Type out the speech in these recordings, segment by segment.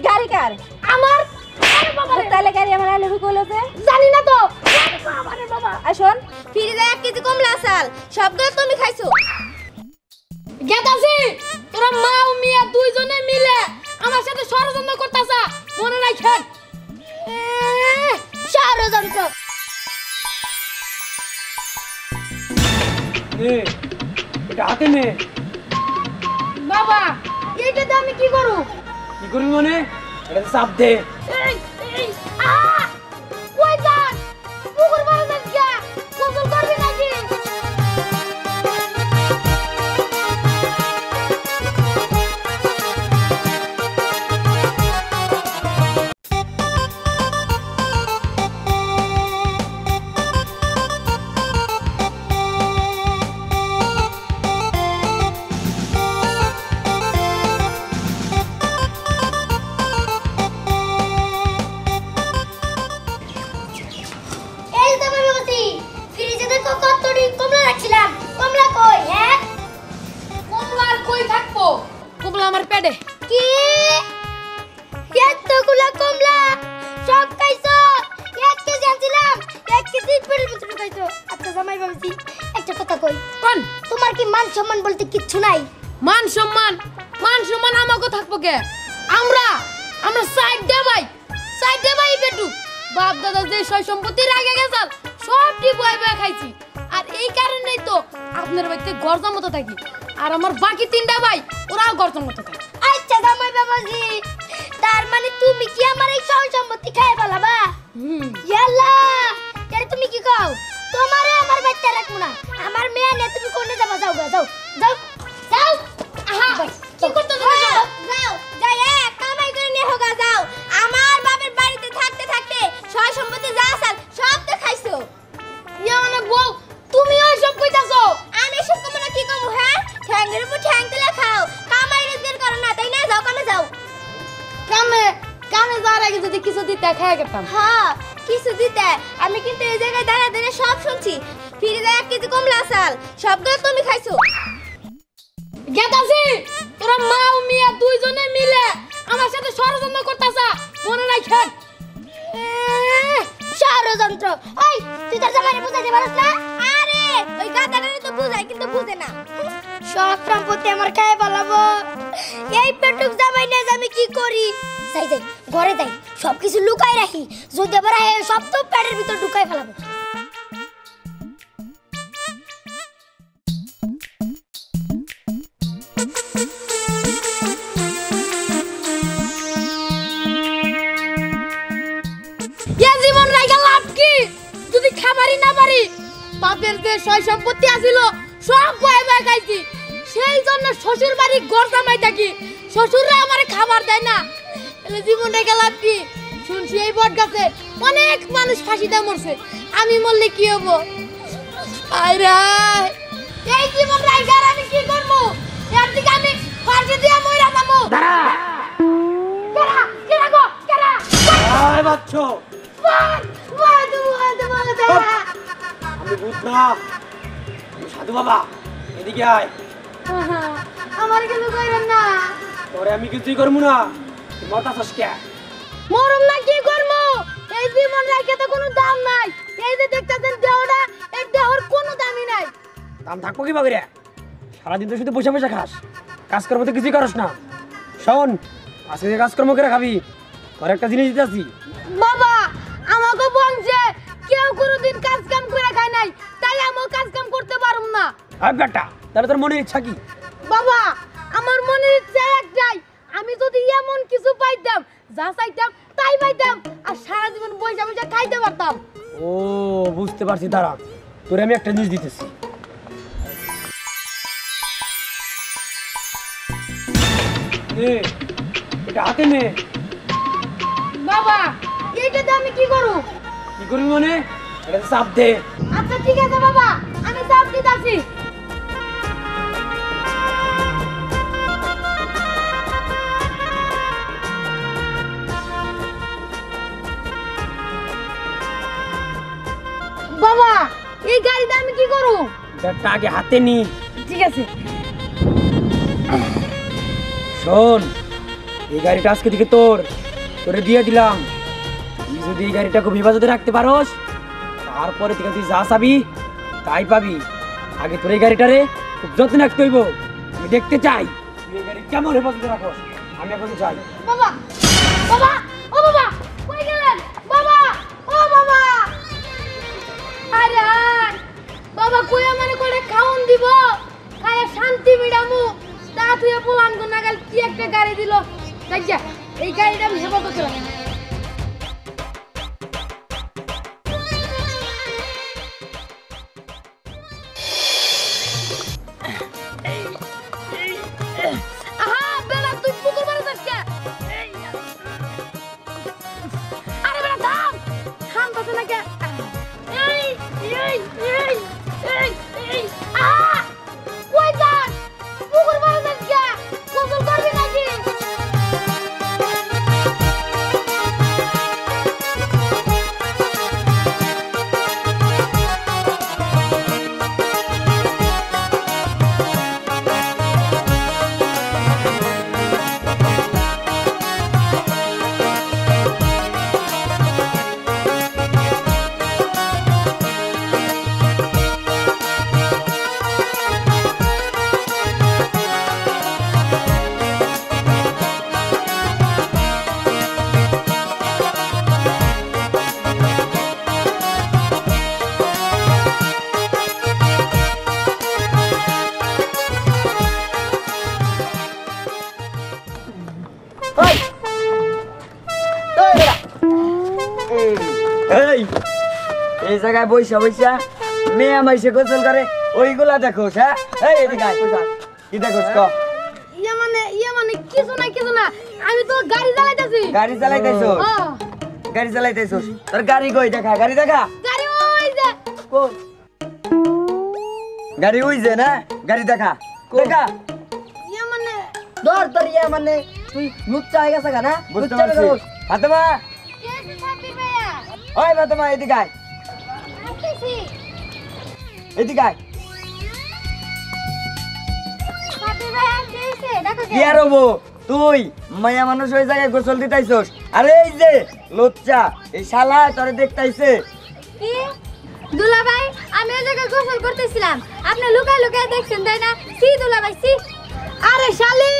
গাড়ি কার? আমার। আরে বাবা রে, তাহলে গাড়ি আমার আলু কইলো যে জানি না তো। আরে বাবা রে বাবা। আসুন ফ্রিজে 1 কেজি কমলা চাল সবগুলো তুমি খাইছো। গেতাছি তোরা মা ও মিয়া দুইজনে মিলে আমার সাথে ষড়যন্ত্র করতাছ, মনে রাখেন। ষড়যন্ত্র এটা হাতে নে। বাবা এইটাতে আমি কি করব? কি করবি মানে? এটা চাপ দে। এই এই আ কই যান? পুকুর মারা যান কে? গোসল করবি নাকি? তোমার কি মান সম্মান বলতে কিচ্ছু নাই? মান সম্মান আমাকে থাকবো কে? আমরা সাইড দে ভাই পেটু বাপ দাদা যে সয় সম্পত্তি রাখে গেছাল সবটি বয়ে বয়ে খাইছি। আর এই কারণেই তো আপনার বাড়িতে গর্জার মতো থাকি, আর আমার বাকি 3টা ভাই ওরাও গর্জার মতো থাকে। আচ্ছা জামাই বাবাজি, তার মানে তুমি কি আমার এই সয় সম্পত্তি খাই ফেলাবা? ইয়াল্লা, তাহলে তুমি কি কও? তোমারে আমার বাচ্চা রাখবো না, আমার মেয়ে নিয়ে তুমি কোনে যাবা? যাও গো, যাও যাও যাও। আহা কি করতে যাও? যাও যাই কামাই করে নিয়ে হোগা যাও। আমার বাপের বাড়িতে থাকতে থাকতে সয় সম্পত্তি যা চাল সব তো খাইছো। ইয়া মানে বউ তুমি ওই সব কইতাছো? আমি সব কম না কি কম? হ্যাঁ ঠ্যাঙ্গের উপর ঠ্যাং তুলে খাও, কামাই রোজগার করো না তাই না? যাও কামে যাও। কামে যাওয়ার আগে যদি কিছু দিতে খাইয়া গেতাম। হ্যাঁ কিছু দিতে। আমি কিন্তু এই জায়গায় দাঁড়া দাঁড়া সব শুনছি। ফ্রিজে 1 কেজি কমলা চাল সবগুলো তুমি খাইছো। গেতাছি তোরা মা ও মিয়া দুইজনে মিলে আমার সাথে ষড়যন্ত্র করতাছ, মনে রাখেন। ষড়যন্ত্র। ওই তুই তোর জামাইরে বুঝাইতে পারছ না? আরে ওই গাদাটারে তো বুঝাই কিন্তু বুঝে না। সব সম্পত্তি আমার খাই ফেলাবো। এই পেটুক জামাই নিয়ে আমি কি করি? যাই যাই ঘরে যাই, সবকিছু লুকাই রাখি, যদি আবার সব তো পেটের ভিতর ঢুকাই ফেলাবো। জীবন রাইগা লাভ কি যদি খাবারই না পারি? বাপের যে সয় সম্পত্তি আছিল সব বয়ে বয়ে খাইছি, সেই জন্য শ্বশুর বাড়ি ঘর জামাই থাকি, শ্বশুররা আমারে খাবার দেয় না। তাহলে জীবন রাইগা লাভ কি? শুনছি এই বট গাছে অনেক মানুষ ফাঁসিতে মরছে, আমি মরলে কি হবো? আরে এই জীবন রাইগা আমি কি করবো? এর দিকে আমি ফাঁসি দিয়ে মইরা যাবো। দাঁড়া। কেরা গো কেরা? আয় বাচ্চো, আমি ভূত না, আমি সাধু বাবা। এদিকে আয়। আমার কিছু কইবেন না। তোরে আমি কিছুই করবো না। তুই মরতাছস কে? মরম না কি করবো? এই জীবন রাখে তো কোনো দাম নাই। এই যে দেখতেছেন দেহটা, এই দেহর কোনো দামই নাই। দাম থাকবো কি বাগরে? সারাদিন তো শুধু বসে বসে খাস, কাজকর্ম তো কিছুই করস না। শোন, আজকে যে কাজকর্ম করে খাবি, তোর একটা জিনিস দিতেছি। বাবা আমাকে বংশে কেউ কোনোদিন কাজ কাম করে খায় নাই, তাই আমিও কাজ কাম করতে পারুম না। আর বেটা, তাহলে তোর মনের ইচ্ছা কি? বাবা আমার মনের ইচ্ছা একটাই, আমি যদি এমন কিছু পাইতাম যা চাইতাম তাই পাইতাম, আর সারা জীবন বসে বসে খাইতে পারতাম। ও বুঝতে পারছি, দাঁড়া, তোরে আমি একটা জিনিস দিতেছি। এটা হাতে নে। বাবা এইটাতে আমি কি করব? কি করবি মানে? এটা চাপ দে। আচ্ছা ঠিক আছে বাবা, আমি চাপ দিতাছি। বাবা এই গাড়িটা আমি কি করব? ব্যাগটা আগে হাতে নি। ঠিক আছে। শোন, এই গাড়িটা আজকে থেকে তোরে দিয়ে দিলাম। তুই যদি এই গাড়িটা খুব হেফাজতে রাখতে পারোস, তারপরে থেকে তুই যা চাবি তাই পাবি। আগে তোর এই গাড়িটারে খুব যত্ন রাখতে হইব। আমি দেখতে চাই তুই এই গাড়ি কেমন হেফাজতে রাখোস, আমি এখন চাই। বাবা বাবা ও বাবা কই গেলেন বাবা ও বাবা আরে বাবা কই আমারে করে খাওন দিব খায় শান্তি মিডামু তা তুই পোলান গো নাগাল কি একটা গাড়ি দিল যাইয়া এই গাড়িটা আমি হেফাজত রাখি আহা বেলা তুই পুকুর মারে যাস কে আরে বেলা থাম থাম তো না কে এই এই এই এই এই আহা কই যাস পুকুর মারে যাস কে গোসল করবি নাকি এই জায়গায় বইসা বইসা মেয়ে মাইসে গোসল করে ওইগুলা দেখোস। হ্যাঁ এই এদিকে আয়, কি দেখোস ক? ইয়া মানে কিছু না আমি তো গাড়ি চালাইতাছি গাড়ি চালাইতেছস? গাড়ি চালাইতেছস? তোর গাড়ি কই দেখা, গাড়ি দেখা। গাড়ি ওই যে কোন গাড়ি? ওই যে না, গাড়ি দেখা দেখা। ইয়া মানে ধর তোর ইয়া মানে তুই লুচ্চা হয়ে গেছে না? বুঝতে পারছি। ফাতেমা, কে সাথী ভাইয়া ওই ফাতেমা এদিকে আয়, আসছি এদিকে আয়। সাথী ভাইয়া কেছে দেখো কি আর হবো, তুই মায়া মানুষ ওই জায়গায় গোসল দিতাইছস। আরে এই যে লুচ্চা, এই শালা তোরে দেখতাইছে। কি দুলা ভাই আমি এই জায়গায় গোসল করতেছিলাম, আপনি লুকায় লুকায় দেখছেন তাই না? সি দুলা ভাই সি। আরে শালি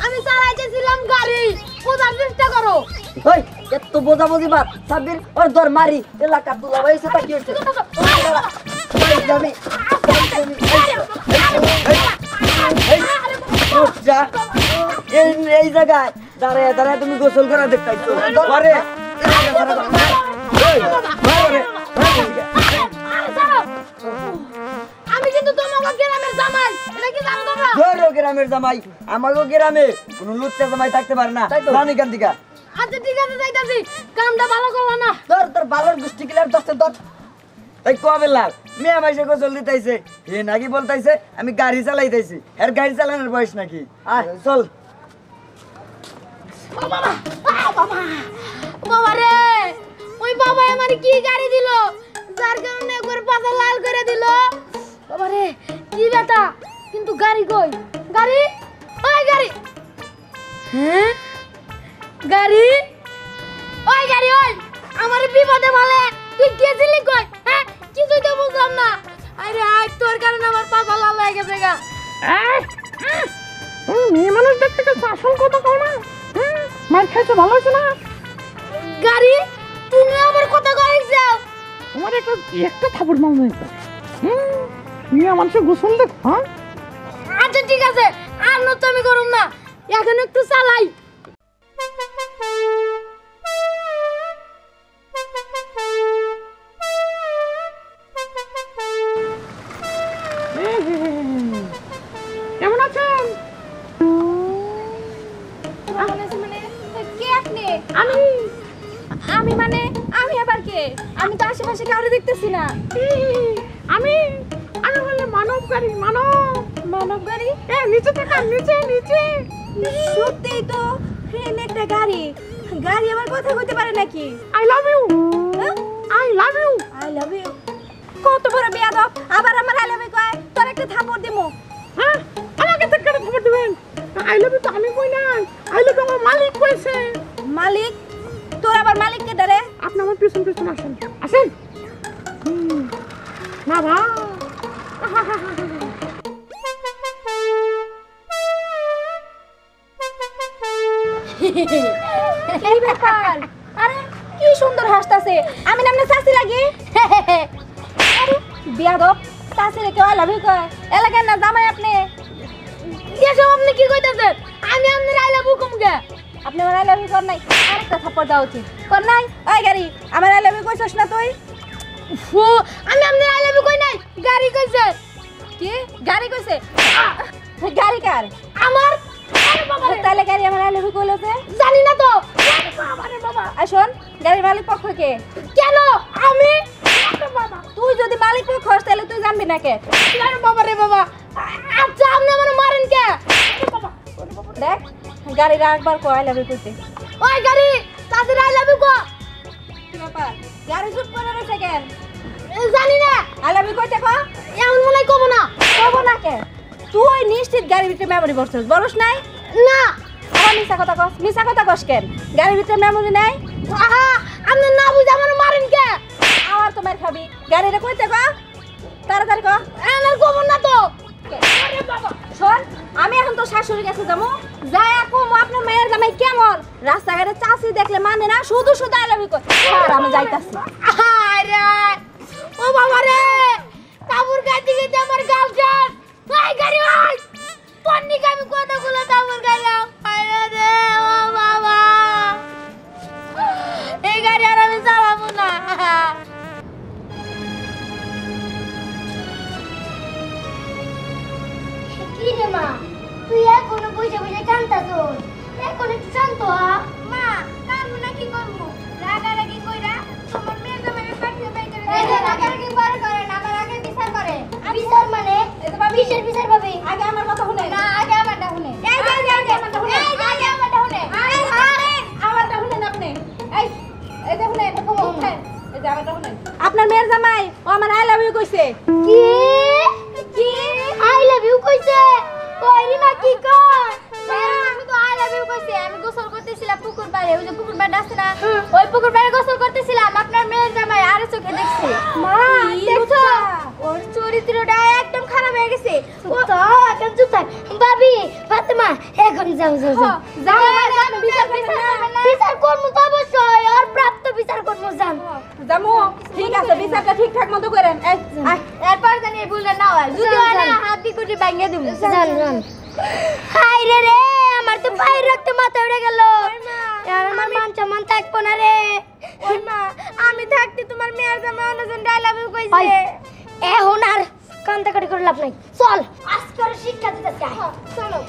আমি চালাইতেছিলাম গাড়ি বোঝার চেষ্টা করো ওই এত বোঝাবুঝি বাদ সাবির, ওর ধর মারি এলাকা তুলা হয়েছে তা কি হচ্ছে? এই জায়গায় দাঁড়ায় দাঁড়ায় তুমি গোসল করা দেখতাইছো। আরে আমি কিন্তু তোমাকে গ্রামের জামাই এটা কি জানো তোমরা ধরো গ্রামের জামাই, আমাগো গ্রামে কোন লুচ্চা জামাই থাকতে পারে না। রানী কান্তিকা আচ্ছা ঠিক আছে যাইতাছি কামটা ভালো করলো না ধর তোর বালর গোষ্ঠী কিলার দশটা ধর। এই কবে লাল মেয়ে মাইসে গোসল দিতাইছে, হে নাকি বলতাইছে আমি গাড়ি চালাইতাইছি। এর গাড়ি চালানোর বয়স নাকি? আয় চল। বাবা রে ওই বাবা আমার কি গাড়ি দিল যার কারণে একবার পাতা লাল করে দিল। বাবা রে কি ব্যাটা, কিন্তু গাড়ি কই? গাড়ি ওই গাড়ি, হ্যাঁ গাড়ি ওই গাড়ি ওই আমার বিপদে বলে তুই গেছিলি কই? হ্যাঁ কিছুই তো বুঝলাম না। আরে আজ তোর কারণে আমার পাতা লাল হয়ে গেছে গা। মেয়ে মানুষ দেখতে গেছে আসল কথা কও না, মার খাইছো ভালো হয়েছে না। গাড়ি তুমি আমার কথা কইছো, তোমার একটা থাপড় মাল নাই তো। মেয়ে মানুষের গোসল দেখ। হ্যাঁ আচ্ছা ঠিক আছে আর নতুন আমি করুম না, এখন একটু চালাই। কেমন আছেন? কে আপনি? আমি আমি মানে আমি আবার কে? আমি তো আশেপাশে কাউরে দেখতেছি না। আমি আমি বললে মানব গাড়ি, মানব গাড়ি? নিচে থাকা, নিচে নিচে। সত্যিই তো ট্রেন একটা গাড়ি। গাড়ি আমার কথা কইতে পারে নাকি? I love you, I love you. I love you কত বড় বেয়াদব, আবার আমার আই লাভ ইউ কয়, তোর একটা থাপড় দিমু। হ্যাঁ আমাকে তো কেন খবর দিবেন? আই লাভ ইউ তো আমি কই না, আইলে তো আমার মালিক কইছে। মালিক তোর আবার মালিক কে ডারে? আপনি আমার পিছন পিছন আসেন, আসেন। বাবা কি ব্যাপার? আরে কি সুন্দর হাসতাছে। আমি নামনে চাচি লাগি? আরে বিয়াদব, চাচি রে কেউ আই লাভ ইউ কয়? এলাকার না জামাই আপনি? এসব আপনি কি কইতাছেন? আমি আপনার আই লাভ ইউ কমগে। আপনি আমার আই লাভ ইউ কর নাই? আরেকটা থাপ্পড় দেওয়া উচিত। কর নাই? ওই গাড়ি, আমার আই লাভ ইউ কইছস না তুই? ফু, আমি আপনার আই লাভ ইউ কই নাই, গাড়ি কইছে। কি গাড়ি কইছে? গাড়ি কার? আমার। আরে বাবা রে, তাহলে গাড়ি আমার আই লাভ ইউ কইলো যে? জানি না তো। আরে বাবা রে বাবা। আই শোন, গাড়ির মালিক পক্ষ কে? কেন আমি? আরে বাবা, তুই যদি মালিক পক্ষ হস তাহলে তুই জানবি না কে? আরে বাবা রে বাবা। আচ্ছা আপনি আমার মারেন কে? আরে বাবা, দেখ গাড়ি রাখবার কো আই লাভ ইউ কইতে। ওই গাড়ি তাদের আই লাভ ইউ কো। কি ব্যাপার? গাড়ি চুপ করে রইছে কেন? জানি না, আই লাভ ইউ কইতে কো? এমন মনে হয় কব না। কব না কে? তুই নিশ্চিত গাড়ির ভিতরে মেমরি বসছস, বলস নাই? না। আমার মিছা কথা কস, মিছা কথা কস কেন? গাড়ির ভিতরে মেমরি নাই? আহা, আপনি না বুঝে আমার মারেন কে? আমার তো মার খাবি। গাড়িটা কইতে কো? তাড়াতাড়ি কো। এনার কব না তো। শোন, আমি এখন তো শাশুড়ি কাছে যাবো, যাই এখন আপনার মেয়ের জামাই কেমন রাস্তাঘাটে চাচি দেখলে মানে না, শুধু শুধু আই লাভ ইউ কই। আর আমি যাইতাছি। আরে ও বাবা রে, কাপড় গাইতে গেছে আমার গার্লফ্রেন্ড। এই গাড়ি ভাই, পন্নিকে আমি কতগুলো কাপড় গাইলাম। আরে রে ও বাবা, এই গাড়ি আর আমি চালাবো না। কি রে মা, তুই এখনো বসে বসে কান্তাছস? এখন একটু শান্ত হ। মা, কামু না কি করবো? রাগারাগি কইরা তোমার মেয়ের জামাইকে পাঠিয়ে বাই করে এই যে রাগারাগি পরে করে না, আমার আগে বিচার করে। বিচার মানে? কিসের বিচার পাবি? আগে আমার কথা শুনে। না, আগে আমারটা শুনে। এই যে আগে আমারটা শুনে। আগে আমারটা শুনে। আমারটা শুনেন আপনি। এই যে শুনে, এটা কম উঠেন। এই যে আমারটা শুনেন। আপনার মেয়ের জামাই ও আমার আই লাভ ইউ কইছে। কি? কি? আই লাভ ইউ কইছে? ওই রিমা কি কয়? আমি তো আই লাভ ইউ কইছে। আমি গোসল করতেছিলাম পুকুর পাড়ে, ওই যে পুকুর পাড়ে আছে না, ওই পুকুর পাড়ে গোসল করতেছিলাম। আপনার মেয়ের জামাই আরে চোখে দেখছে। মা, দেখছো? ওর চরিত্রটা একদম খারাপ হয়ে গেছে। ও তো এখন চুপ থাক। ভাবি, ফাতেমা, এখন যাও যাও যাও। যাও মানে বিচার করবে না। বিচার করবো তো অবশ্যই, আর প্রাপ্ত বিচার করবো। যান জামু, ঠিক আছে, বিচারটা ঠিকঠাক মতো করেন। এই এরপর জানি এই ভুলটা না হয়, যদি হয় না হাত দিয়ে কুটি ভাঙিয়ে দেব। যান যান। হাই রে রে, আমার তো পায়ের রক্ত মাথা উড়ে গেল। আর আমার মান সম্মান থাকবো না রে। ওই মা, আমি থাকতে তোমার মেয়ের জামাই অন্যজন আই লাভ ইউ কইছে। এখন আর কান্দাকাটি করে লাভ নাই। চল, আজকে ওর শিক্ষা দিতেছি। চলো।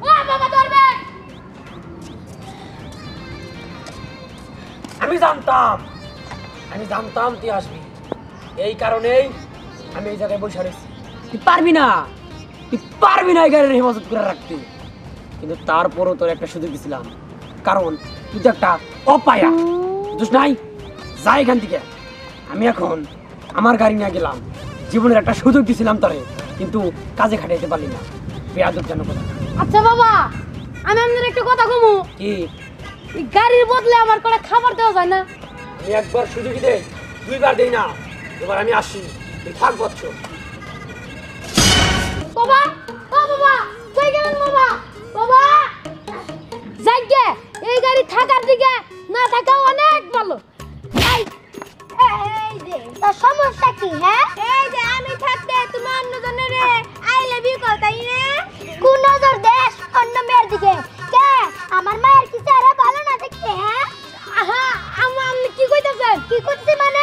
ও বাবা ধরবে। আমি জানতাম তুই আসবি, এই কারণেই আমি এই জায়গায় বসে রয়েছি। তুই পারবি না এই গাড়ির হেফাজত করে রাখতে, কিন্তু তারপরও তোর একটা সুযোগ দিছিলাম, কারণ তুই তো একটা অপায়া বুঝছ নাই। যা এখান থেকে। আমি এখন আমার গাড়ি নিয়ে গেলাম, জীবনের একটা সুযোগ দিছিলাম তোরে, কিন্তু কাজে খাটাইতে পারলি না। বেয়াদব যেন কথা। আচ্ছা বাবা, আমি আপনার একটা কথা কমু। কি? এই গাড়ির বদলে আমার করে খাবার দেওয়া যায় না? আমি একবার সুযোগই দেই, দুইবার দেই না। এবার আমি আসি, তুই থাক বচ্চ। বাবা, ও বাবা, কই গেলেন বাবা? বাবা, যাইগে এই গাড়ি থাকার দিকে না থাকা অনেক ভালো। এই যে তোর সমস্যা কি? হ্যাঁ, এই যে আমি থাকতে তুমি অন্যজনের আই লাভ ইউ কও, তাই না? কোন নজর দেশ অন্য মেয়ের দিকে? কে আমার মায়ের কি চেহারা ভালো না দেখতে? হ্যাঁ, আহা, আপনি কি কইতাছেন? কি করছিস মানে?